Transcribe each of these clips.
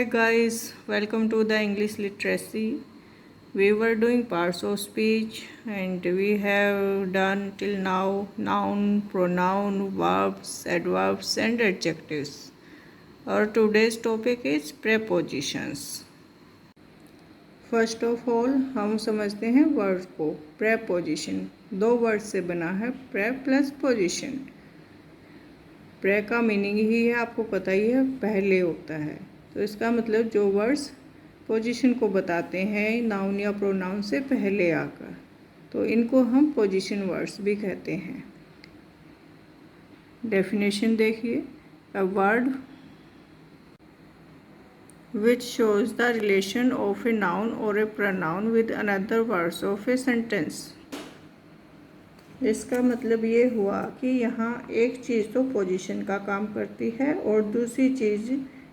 Hi guys, welcome to the English literacy. We were doing parts of speech and we have done till now noun, pronoun, verbs, adverbs and adjectives. Our today's topic is prepositions. First of all हम समझते हैं word को. Preposition दो word से बना है, pray plus position. Pray का meaning ही है, आपको पता ही है, पहले होता है. तो इसका मतलब जो वर्ड्स पोजीशन को बताते हैं नाउन या प्रोनाउन से पहले आकर, तो इनको हम पोजीशन वर्ड्स भी कहते हैं. डेफिनेशन देखिए. A word which shows the relation of a noun or a pronoun with another words of a sentence. इसका मतलब ये हुआ कि यहाँ एक चीज़ तो पोजीशन का काम करती है और दूसरी चीज़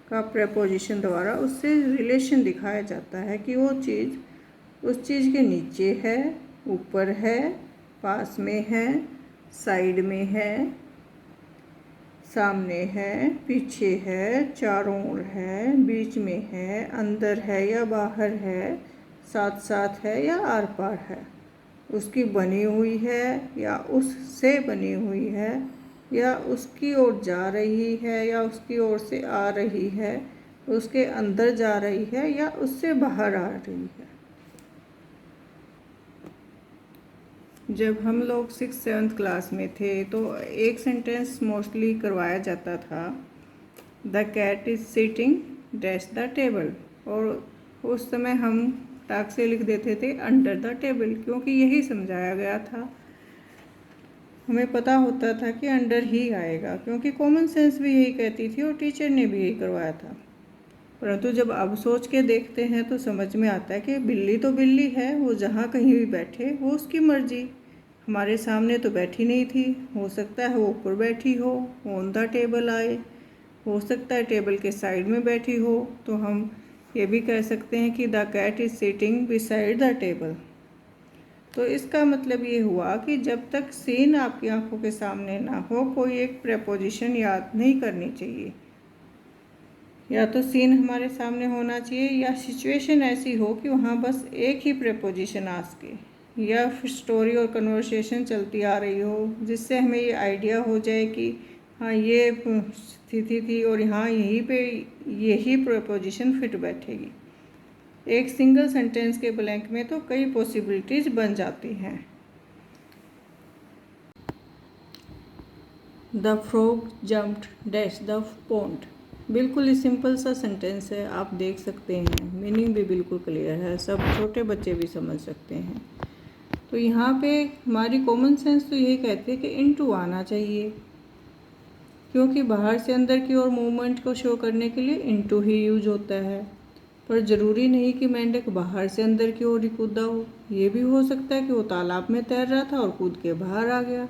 का प्रेपोजिशन द्वारा उससे रिलेशन दिखाया जाता है कि वो चीज़ उस चीज़ के नीचे है, ऊपर है, पास में है, साइड में है, सामने है, पीछे है, चारों ओर है, बीच में है, अंदर है या बाहर है, साथ साथ है या आर पार है, उसकी बनी हुई है या उससे बनी हुई है, या उसकी ओर जा रही है या उसकी ओर से आ रही है, उसके अंदर जा रही है या उससे बाहर आ रही है. जब हम लोग 6th-7th क्लास में थे तो एक सेंटेंस मोस्टली करवाया जाता था, the cat is sitting dash the table, और उस समय हम टाक से लिख देते थे अंडर द टेबल, क्योंकि यही समझाया गया था. हमें पता होता था कि अंडर ही आएगा, क्योंकि कॉमन सेंस भी यही कहती थी और टीचर ने भी यही करवाया था. परंतु जब अब सोच के देखते हैं तो समझ में आता है कि बिल्ली तो बिल्ली है, वो जहाँ कहीं भी बैठे वो उसकी मर्जी. हमारे सामने तो बैठी नहीं थी, हो सकता है वो ऊपर बैठी हो, ऑन द टेबल आए, हो सकता है टेबल के साइड में बैठी हो, तो हम ये भी कह सकते हैं कि the cat is sitting beside the table. तो इसका मतलब ये हुआ कि जब तक सीन आपकी आंखों के सामने ना हो, कोई एक प्रेपोजिशन याद नहीं करनी चाहिए. या तो सीन हमारे सामने होना चाहिए या सिचुएशन ऐसी हो कि वहाँ बस एक ही प्रेपोजिशन आ सके, या फिर स्टोरी और कन्वर्सेशन चलती आ रही हो जिससे हमें ये आइडिया हो जाए कि हाँ ये स्थिति थी और यहाँ यहीं पे यही प्रेपोजिशन फिट बैठेगी. एक सिंगल सेंटेंस के ब्लैंक में तो कई पॉसिबिलिटीज़ बन जाती हैं. The frog jumped dash the pond. बिल्कुल ही सिंपल सा सेंटेंस है, आप देख सकते हैं, मीनिंग भी बिल्कुल क्लियर है, सब छोटे बच्चे भी समझ सकते हैं. तो यहाँ पे हमारी कॉमन सेंस तो यही कहती है कि इनटू आना चाहिए, क्योंकि बाहर से अंदर की ओर मूवमेंट को शो करने के लिए इनटू ही यूज होता है. पर ज़रूरी नहीं कि मेंढक बाहर से अंदर की ओर ही कूदा हो, ये भी हो सकता है कि वो तालाब में तैर रहा था और कूद के बाहर आ गया,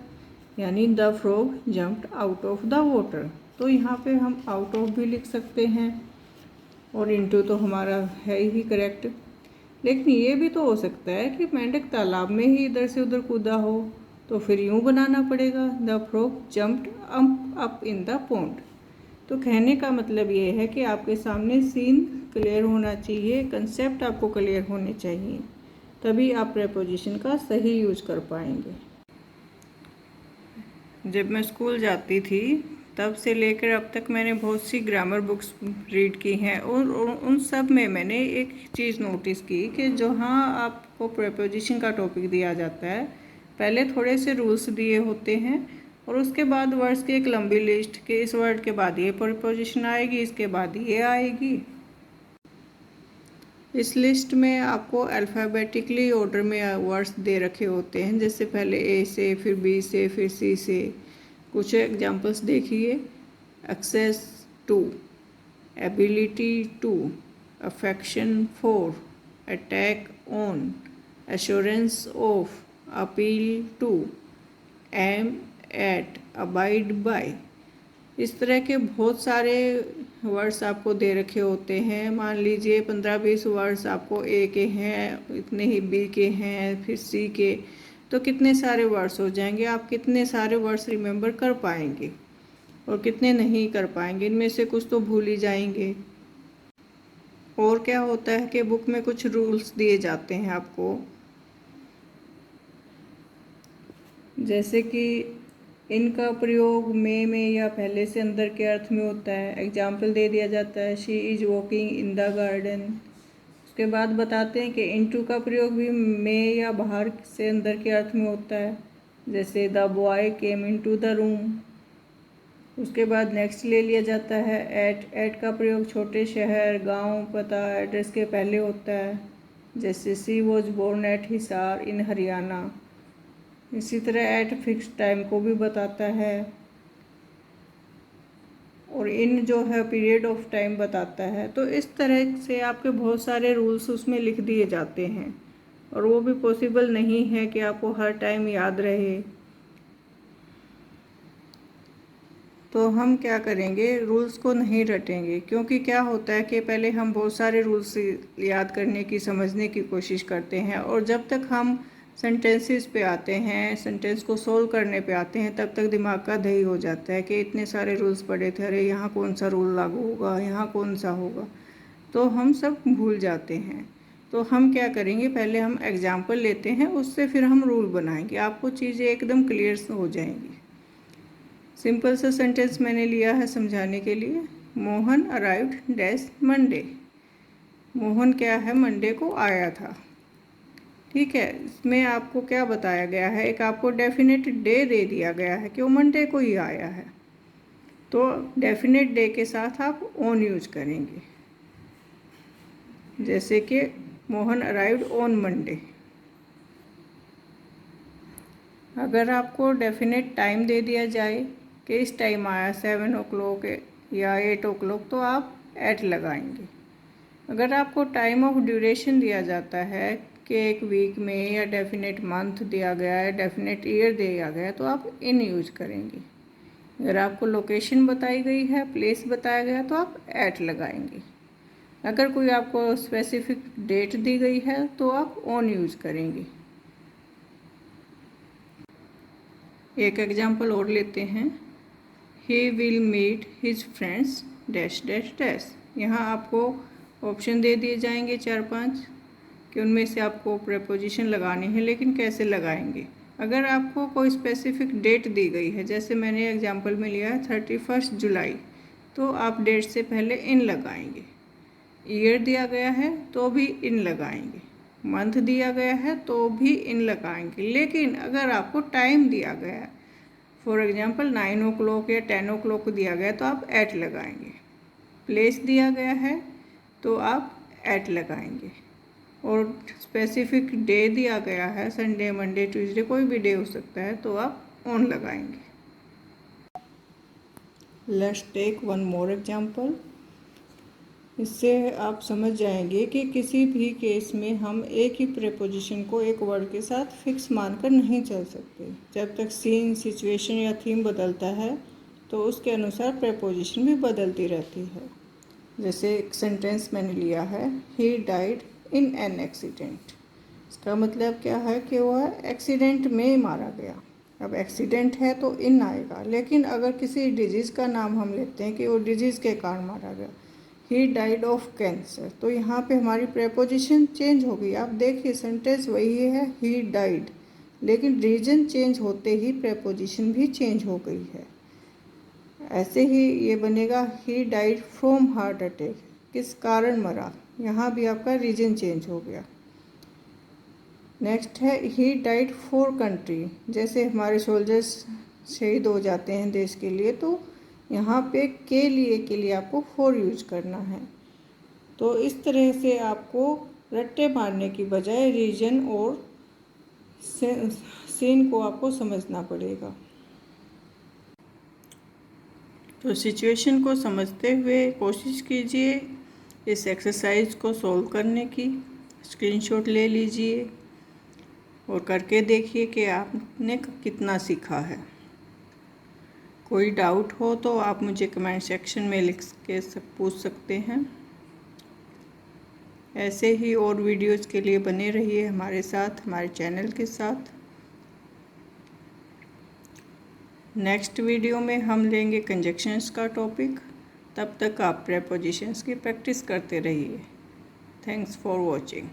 यानी the frog jumped out of the water. तो यहाँ पे हम आउट ऑफ भी लिख सकते हैं और इनटू तो हमारा है ही करेक्ट. लेकिन ये भी तो हो सकता है कि मेंढक तालाब में ही इधर से उधर कूदा हो, तो फिर यूँ बनाना पड़ेगा, the frog jumped up in the pond. तो कहने का मतलब ये है कि आपके सामने सीन क्लियर होना चाहिए, कंसेप्ट आपको क्लियर होने चाहिए, तभी आप प्रेपोजिशन का सही यूज कर पाएंगे. जब मैं स्कूल जाती थी तब से लेकर अब तक मैंने बहुत सी ग्रामर बुक्स रीड की हैं और उन सब में मैंने एक चीज़ नोटिस की कि जहाँ आपको प्रेपोजिशन का टॉपिक दिया जाता है, पहले थोड़े से रूल्स दिए होते हैं और उसके बाद वर्ड्स की एक लंबी लिस्ट कि इस वर्ड के बाद ये प्रेपोजिशन आएगी, इसके बाद ये आएगी. इस लिस्ट में आपको अल्फ़ाबेटिकली ऑर्डर में वर्ड्स दे रखे होते हैं, जैसे पहले ए से, फिर बी से, फिर सी से. कुछ एग्जांपल्स देखिए. Access to, ability to, affection for, attack on, assurance of, appeal to, aim at, abide by. इस तरह के बहुत सारे वर्ड्स आपको दे रखे होते हैं. मान लीजिए 15-20 वर्ड्स आपको ए के हैं, इतने ही बी के हैं, फिर सी के, तो कितने सारे वर्ड्स हो जाएंगे. आप कितने सारे वर्ड्स रिमेंबर कर पाएंगे और कितने नहीं कर पाएंगे, इनमें से कुछ तो भूल ही जाएंगे. और क्या होता है कि बुक में कुछ रूल्स दिए जाते हैं आपको, जैसे कि इनका प्रयोग में या पहले से अंदर के अर्थ में होता है। एग्जाम्पल दे दिया जाता है, she is walking in the garden. उसके बाद बताते हैं कि इनटू का प्रयोग भी में या बाहर से अंदर के अर्थ में होता है, जैसे the boy came into the room. उसके बाद नेक्स्ट ले लिया जाता है एट का प्रयोग छोटे शहर, गांव, पता, एड्रेस के पहले होता है, जैसे सी वॉज बोर्न एट हिसार इन हरियाणा। इसी तरह एट फिक्स टाइम को भी बताता है, और इन जो है पीरियड ऑफ टाइम बताता है। तो इस तरह से आपके बहुत सारे रूल्स उसमें लिख दिए जाते हैं, और वो भी पॉसिबल नहीं है कि आपको हर टाइम याद रहे। तो हम क्या करेंगे, रूल्स को नहीं रटेंगे, क्योंकि क्या होता है कि पहले हम बहुत सारे रूल्स याद करने की, समझने की कोशिश करते हैं, और जब तक हम सेंटेंसेस पे आते हैं, सेंटेंस को सोल्व करने पे आते हैं, तब तक दिमाग का दही हो जाता है कि इतने सारे रूल्स पड़े थे, अरे यहाँ कौन सा रूल लागू होगा, यहाँ कौन सा होगा, तो हम सब भूल जाते हैं। तो हम क्या करेंगे, पहले हम एग्जाम्पल लेते हैं, उससे फिर हम रूल बनाएंगे, आपको चीज़ें एकदम क्लियर हो जाएंगी। सिंपल सा सेंटेंस मैंने लिया है समझाने के लिए। Mohan arrived dash Monday. Mohan क्या है, मंडे को आया था। ठीक है, इसमें आपको क्या बताया गया है, एक आपको डेफिनेट डे दे दिया गया है कि वो मंडे को ही आया है। तो डेफिनेट डे के साथ आप ऑन यूज करेंगे, जैसे कि मोहन अराइव्ड ऑन मंडे। अगर आपको डेफिनेट टाइम दे दिया जाए कि इस टाइम आया 7 o'clock या 8 o'clock, तो आप एट लगाएंगे। अगर आपको टाइम ऑफ ड्यूरेशन दिया जाता है कि एक वीक में, या डेफिनेट मंथ दिया गया है, डेफिनेट ईयर दिया गया है, तो आप इन यूज करेंगे। अगर आपको लोकेशन बताई गई है, प्लेस बताया गया, तो आप एट लगाएंगे। अगर कोई आपको स्पेसिफिक डेट दी गई है, तो आप ऑन यूज करेंगे। एक एग्जाम्पल और लेते हैं, he will meet his friends dash dash dash. यहाँ आपको ऑप्शन दे दिए जाएंगे 4-5 कि उनमें से आपको प्रेपोजिशन लगाने हैं, लेकिन कैसे लगाएंगे। अगर आपको कोई स्पेसिफिक डेट दी गई है, जैसे मैंने एग्जाम्पल में लिया है 31 जुलाई, तो आप डेट से पहले इन लगाएंगे। ईयर दिया गया है तो भी इन लगाएंगे, मंथ दिया गया है तो भी इन लगाएंगे। लेकिन अगर आपको टाइम दिया गया है, फॉर एग्जांपल 9 o'clock या 10 o'clock दिया गया, तो आप एट लगाएंगे। प्लेस दिया गया है तो आप एट लगाएंगे, और स्पेसिफिक डे दिया गया है, संडे, मंडे, ट्यूसडे, कोई भी डे हो सकता है, तो आप ऑन लगाएंगे। Let's take one more example. इससे आप समझ जाएंगे कि किसी भी केस में हम एक ही प्रेपोजिशन को एक वर्ड के साथ फिक्स मानकर नहीं चल सकते। जब तक सीन, सिचुएशन या थीम बदलता है, तो उसके अनुसार प्रेपोजिशन भी बदलती रहती है। जैसे एक सेंटेंस मैंने लिया है, he died in an accident. इसका मतलब क्या है कि वह एक्सीडेंट में मारा गया। अब एक्सीडेंट है तो इन आएगा, लेकिन अगर किसी डिजीज़ का नाम हम लेते हैं कि वो डिजीज़ के कारण मारा गया, ही डाइड ऑफ कैंसर, तो यहाँ पे हमारी प्रेपोजिशन चेंज हो गई। आप देखिए सेंटेंस वही है, ही डाइड, लेकिन रीजन चेंज होते ही प्रेपोजिशन भी चेंज हो गई है। ऐसे ही ये बनेगा, he died from heart attack, किस कारण मरा, यहाँ भी आपका रीजन चेंज हो गया। नेक्स्ट है, ही डाइड फॉर कंट्री, जैसे हमारे सोल्जर्स शहीद हो जाते हैं देश के लिए, तो यहाँ पे के लिए आपको फॉर यूज करना है। तो इस तरह से आपको रट्टे मारने की बजाय रीजन और सीन को आपको समझना पड़ेगा। तो सिचुएशन को समझते हुए कोशिश कीजिए इस एक्सरसाइज को सॉल्व करने की। स्क्रीनशॉट ले लीजिए और करके देखिए कि आपने कितना सीखा है। कोई डाउट हो तो आप मुझे कमेंट सेक्शन में लिख के पूछ सकते हैं। ऐसे ही और वीडियोस के लिए बने रहिए हमारे साथ, हमारे चैनल के साथ। नेक्स्ट वीडियो में हम लेंगे कंजक्शंस का टॉपिक। तब तक आप प्रेपोजिशंस की प्रैक्टिस करते रहिए। Thanks for watching.